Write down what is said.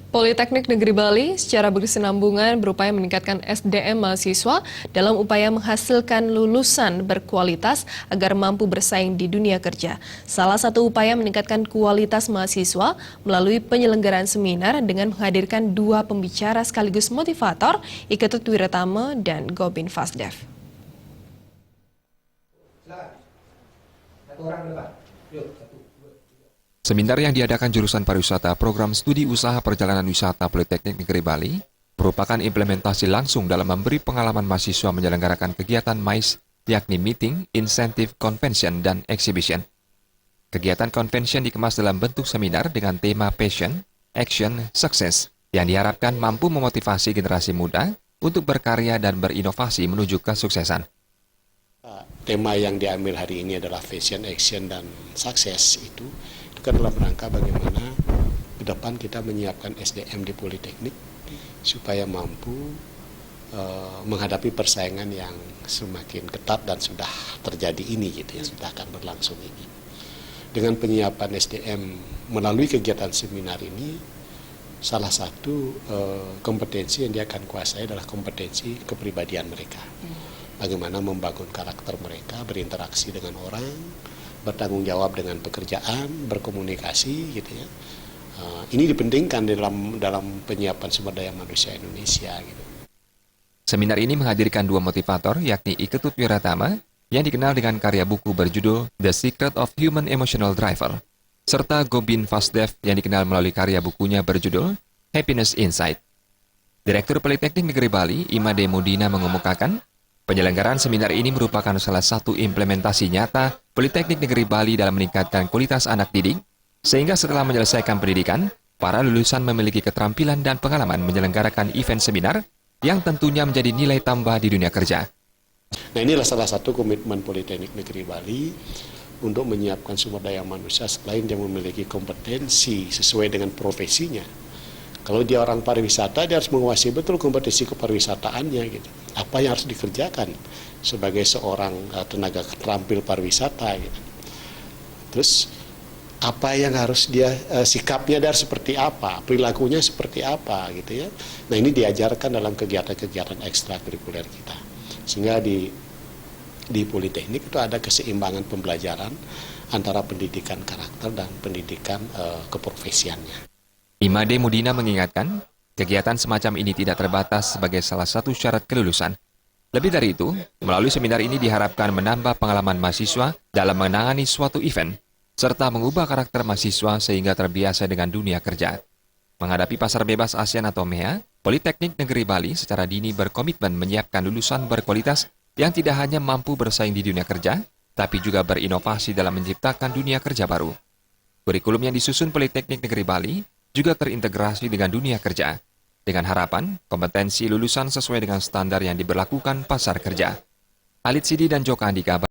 Politeknik Negeri Bali secara berkesinambungan berupaya meningkatkan SDM mahasiswa dalam upaya menghasilkan lulusan berkualitas agar mampu bersaing di dunia kerja. Salah satu upaya meningkatkan kualitas mahasiswa melalui penyelenggaraan seminar dengan menghadirkan dua pembicara sekaligus motivator, Iketut Wiratama dan Gobin Fasdev. Seminar yang diadakan jurusan pariwisata program studi usaha perjalanan wisata Politeknik Negeri Bali merupakan implementasi langsung dalam memberi pengalaman mahasiswa menyelenggarakan kegiatan MICE, yakni Meeting, Incentive, Convention, dan Exhibition. Kegiatan convention dikemas dalam bentuk seminar dengan tema Passion, Action, Success yang diharapkan mampu memotivasi generasi muda untuk berkarya dan berinovasi menuju kesuksesan. Tema yang diambil hari ini adalah Passion, Action, dan Success itu kan dalam rangka bagaimana ke depan kita menyiapkan SDM di Politeknik supaya mampu menghadapi persaingan yang semakin ketat dan sudah terjadi ini gitu ya, sudah akan berlangsung ini. Dengan penyiapan SDM melalui kegiatan seminar ini, salah satu kompetensi yang dia akan kuasai adalah kompetensi kepribadian mereka. Bagaimana membangun karakter mereka, berinteraksi dengan orang, bertanggung jawab dengan pekerjaan, berkomunikasi gitu ya. Ini dipentingkan dalam penyiapan sumber daya manusia Indonesia gitu. Seminar ini menghadirkan dua motivator, yakni Iketut Wiratama yang dikenal dengan karya buku berjudul The Secret of Human Emotional Driver, serta Gobin Fasdev yang dikenal melalui karya bukunya berjudul Happiness Insight. Direktur Politeknik Negeri Bali, Imade Mudina mengemukakan, penyelenggaraan seminar ini merupakan salah satu implementasi nyata Politeknik Negeri Bali dalam meningkatkan kualitas anak didik, sehingga setelah menyelesaikan pendidikan, para lulusan memiliki keterampilan dan pengalaman menyelenggarakan event seminar yang tentunya menjadi nilai tambah di dunia kerja. Nah, inilah salah satu komitmen Politeknik Negeri Bali untuk menyiapkan sumber daya manusia selain dia memiliki kompetensi sesuai dengan profesinya. Kalau dia orang pariwisata, dia harus menguasai betul kompetensi kepariwisataannya gitu. Apa yang harus dikerjakan sebagai seorang tenaga terampil pariwisata gitu. Terus apa yang harus dia sikapnya dia seperti apa, perilakunya seperti apa gitu ya. Nah, ini diajarkan dalam kegiatan-kegiatan ekstrakurikuler kita. Sehingga di Politeknik itu ada keseimbangan pembelajaran antara pendidikan karakter dan pendidikan keprofesiannya. Imade Mudina mengingatkan, kegiatan semacam ini tidak terbatas sebagai salah satu syarat kelulusan. Lebih dari itu, melalui seminar ini diharapkan menambah pengalaman mahasiswa dalam menangani suatu event, serta mengubah karakter mahasiswa sehingga terbiasa dengan dunia kerja. Menghadapi pasar bebas ASEAN atau MEA, Politeknik Negeri Bali secara dini berkomitmen menyiapkan lulusan berkualitas yang tidak hanya mampu bersaing di dunia kerja, tapi juga berinovasi dalam menciptakan dunia kerja baru. Kurikulum yang disusun Politeknik Negeri Bali juga terintegrasi dengan dunia kerja, dengan harapan kompetensi lulusan sesuai dengan standar yang diberlakukan pasar kerja. Alit Sidi dan Joko Andika.